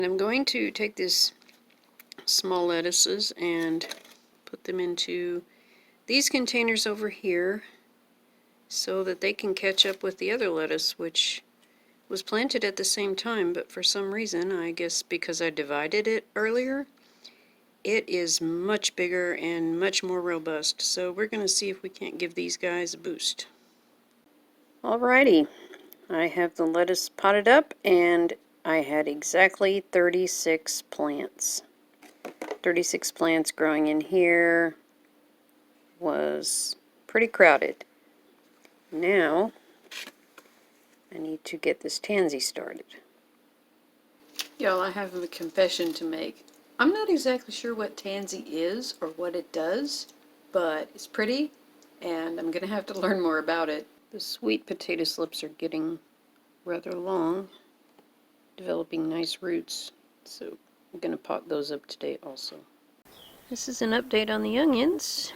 I'm going to take these small lettuces and put them into these containers over here so that they can catch up with the other lettuce, which was planted at the same time, but for some reason, I guess because I divided it earlier, it is much bigger and much more robust. So we're going to see if we can't give these guys a boost. Alrighty, I have the lettuce potted up and I had exactly 36 plants. 36 plants growing in here. Was pretty crowded. Now I need to get this tansy started. Y'all, I have a confession to make. I'm not exactly sure what tansy is or what it does, but it's pretty and I'm gonna have to learn more about it. The sweet potato slips are getting rather long, developing nice roots, so I'm gonna pot those up today also. This is an update on the onions.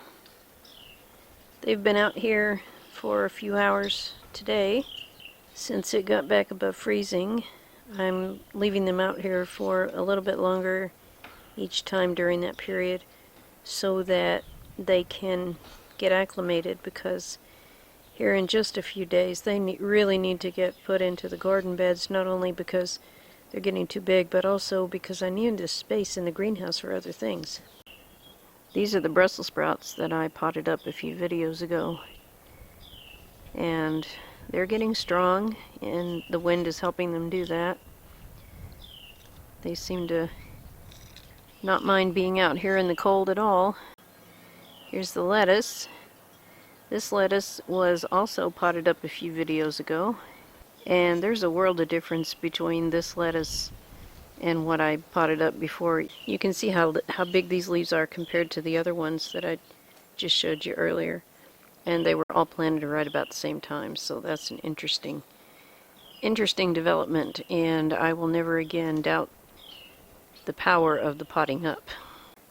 They've been out here for a few hours today. Since it got back above freezing, I'm leaving them out here for a little bit longer each time during that period so that they can get acclimated, because here in just a few days they really need to get put into the garden beds, not only because they're getting too big, but also because I need this space in the greenhouse for other things. These are the Brussels sprouts that I potted up a few videos ago, and they're getting strong, and the wind is helping them do that. They seem to not mind being out here in the cold at all. Here's the lettuce. This lettuce was also potted up a few videos ago, and there's a world of difference between this lettuce and what I potted up before. You can see how big these leaves are compared to the other ones that I just showed you earlier. And they were all planted right about the same time, so that's an interesting development, and I will never again doubt the power of the potting up.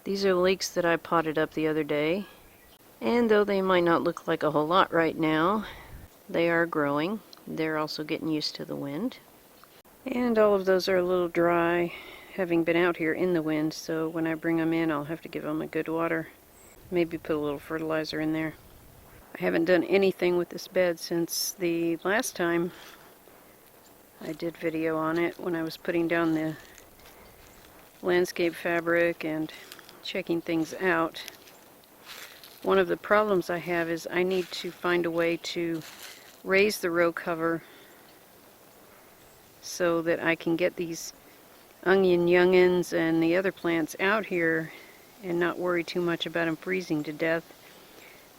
These are leeks that I potted up the other day, and though they might not look like a whole lot right now, they are growing. They're also getting used to the wind. And all of those are a little dry, having been out here in the wind, so when I bring them in, I'll have to give them a good water. Maybe put a little fertilizer in there. I haven't done anything with this bed since the last time I did video on it, when I was putting down the landscape fabric and checking things out. One of the problems I have is I need to find a way to raise the row cover so that I can get these onion youngins and the other plants out here and not worry too much about them freezing to death,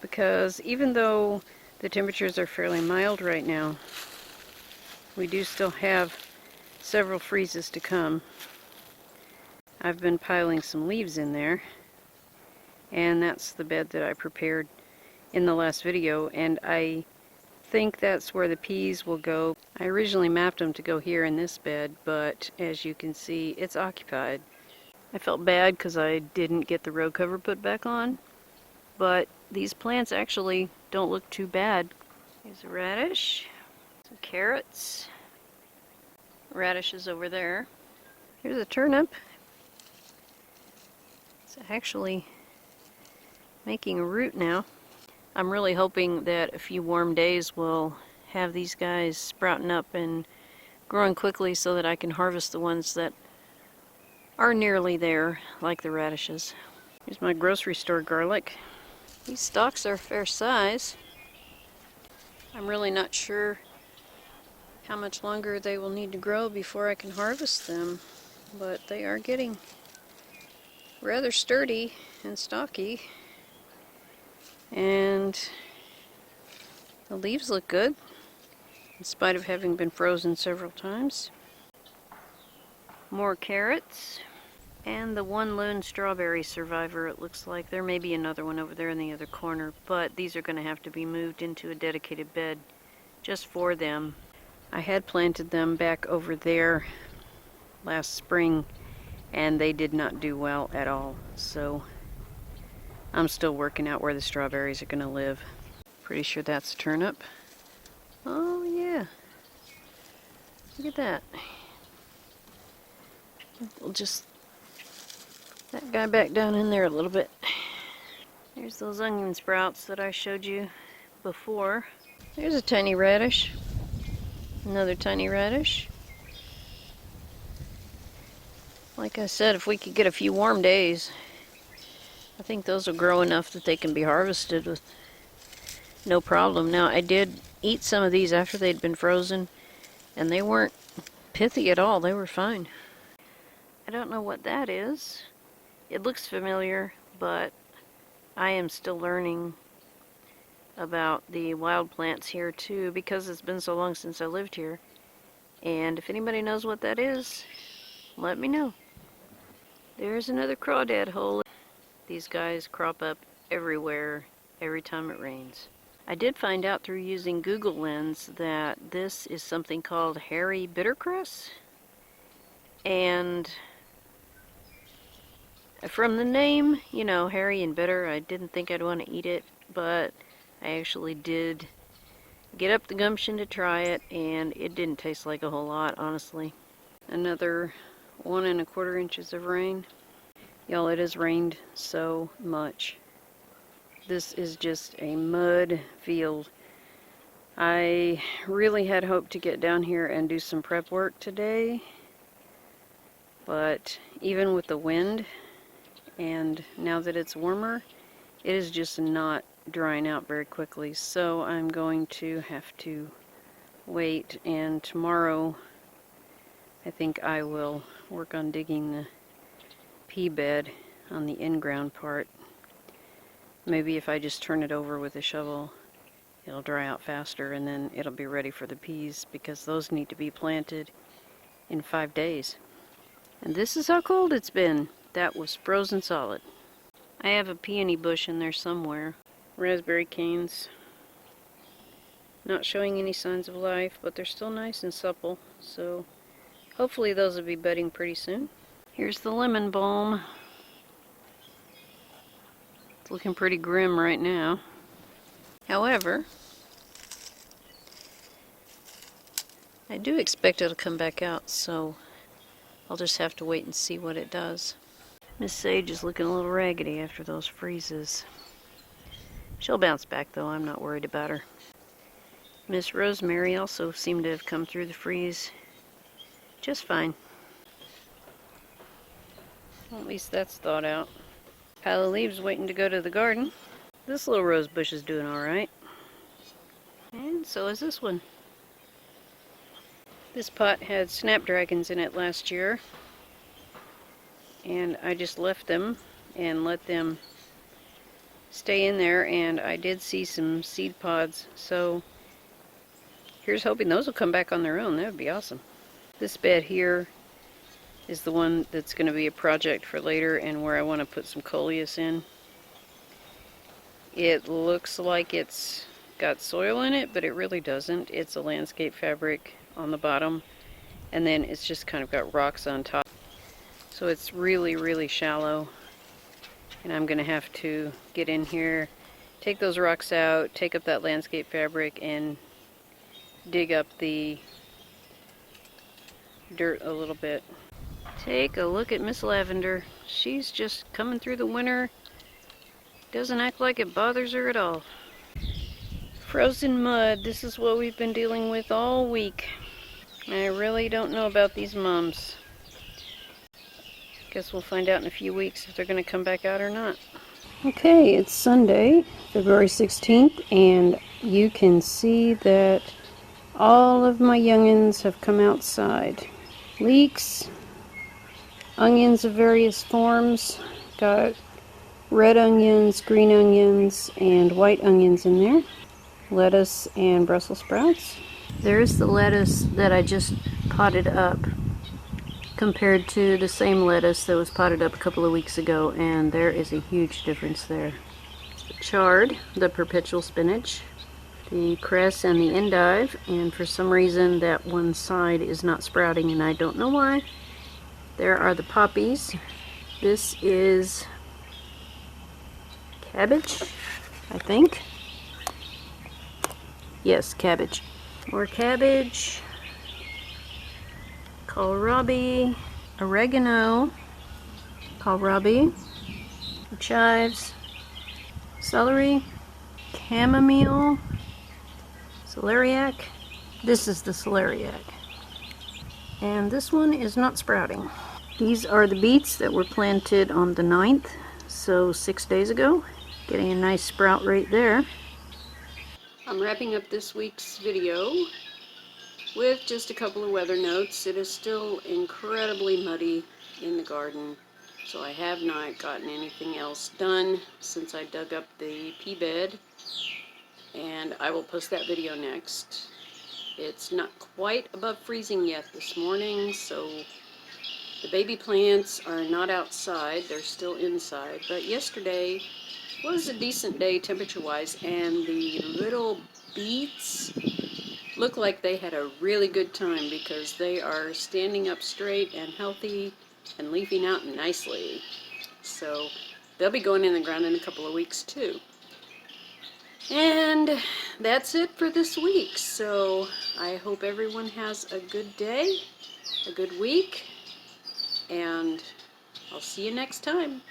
because even though the temperatures are fairly mild right now, we do still have several freezes to come. I've been piling some leaves in there, and that's the bed that I prepared in the last video, and I think that's where the peas will go. I originally mapped them to go here in this bed, but as you can see, it's occupied. I felt bad because I didn't get the row cover put back on, but these plants actually don't look too bad. Here's a radish, some carrots, radishes over there. Here's a turnip. It's actually making a root now. I'm really hoping that a few warm days will have these guys sprouting up and growing quickly so that I can harvest the ones that are nearly there, like the radishes. Here's my grocery store garlic. These stalks are fair size. I'm really not sure how much longer they will need to grow before I can harvest them, but they are getting rather sturdy and stocky, and the leaves look good in spite of having been frozen several times. More carrots, and the one lone strawberry survivor, it looks like. There may be another one over there in the other corner, but these are going to have to be moved into a dedicated bed just for them. I had planted them back over there last spring, and they did not do well at all, so I'm still working out where the strawberries are going to live. Pretty sure that's a turnip. Oh yeah, look at that. We'll just put that guy back down in there a little bit. There's those onion sprouts that I showed you before. There's a tiny radish. Another tiny radish. Like I said, if we could get a few warm days, I think those will grow enough that they can be harvested with no problem. Now, I did eat some of these after they'd been frozen, and they weren't pithy at all. They were fine. I don't know what that is. It looks familiar, but I am still learning about the wild plants here too, because it's been so long since I lived here. And if anybody knows what that is, let me know. There's another crawdad hole. These guys crop up everywhere every time it rains. I did find out through using Google Lens that this is something called hairy bittercress. And from the name, you know, hairy and bitter, I didn't think I'd want to eat it, but I actually did get up the gumption to try it, and it didn't taste like a whole lot, honestly. Another 1 1/4 inches of rain. Y'all, it has rained so much. This is just a mud field. I really had hoped to get down here and do some prep work today, but even with the wind and now that it's warmer, it is just not drying out very quickly. So I'm going to have to wait, and tomorrow I think I will work on digging the pea bed on the in-ground part. Maybe if I just turn it over with a shovel, it'll dry out faster, and then it'll be ready for the peas, because those need to be planted in 5 days. And this is how cold it's been. That was frozen solid. I have a peony bush in there somewhere. Raspberry canes. Not showing any signs of life, but they're still nice and supple, so hopefully those will be budding pretty soon. Here's the lemon balm. It's looking pretty grim right now. However, I do expect it'll come back out, so I'll just have to wait and see what it does. Miss Sage is looking a little raggedy after those freezes. She'll bounce back though, I'm not worried about her. Miss Rosemary also seemed to have come through the freeze just fine. Well, at least that's thawed out. Pile of leaves waiting to go to the garden. This little rose bush is doing alright. And so is this one. This pot had snapdragons in it last year, and I just left them and let them stay in there, and I did see some seed pods, so here's hoping those will come back on their own. That would be awesome. This bed here is the one that's going to be a project for later, and where I want to put some coleus in. It looks like it's got soil in it, but it really doesn't. It's a landscape fabric on the bottom, and then it's just kind of got rocks on top. So it's really, really shallow, and I'm going to have to get in here, take those rocks out, take up that landscape fabric, and dig up the dirt a little bit. Take a look at Miss Lavender. She's just coming through the winter. Doesn't act like it bothers her at all. Frozen mud. This is what we've been dealing with all week. I really don't know about these mums. Guess we'll find out in a few weeks if they're going to come back out or not. Okay, it's Sunday, February 16th, and you can see that all of my youngins have come outside. Leeks, onions of various forms, got red onions, green onions, and white onions in there. Lettuce and Brussels sprouts. There's the lettuce that I just potted up compared to the same lettuce that was potted up a couple of weeks ago, and there is a huge difference there. Chard, the perpetual spinach, the cress and the endive, and for some reason that one side is not sprouting, and I don't know why. There are the poppies. This is cabbage, I think. Yes, cabbage. More cabbage. Kohlrabi, oregano, kohlrabi, chives, celery, chamomile, celeriac. This is the celeriac. And this one is not sprouting. These are the beets that were planted on the 9th, so 6 days ago. Getting a nice sprout right there. I'm wrapping up this week's video with just a couple of weather notes. It is still incredibly muddy in the garden, so I have not gotten anything else done since I dug up the pea bed, and I will post that video next. It's not quite above freezing yet this morning, so the baby plants are not outside, they're still inside, but yesterday was a decent day temperature-wise, and the little beets look like they had a really good time because they are standing up straight and healthy and leafing out nicely. So they'll be going in the ground in a couple of weeks too. And that's it for this week. So I hope everyone has a good day, a good week, and I'll see you next time.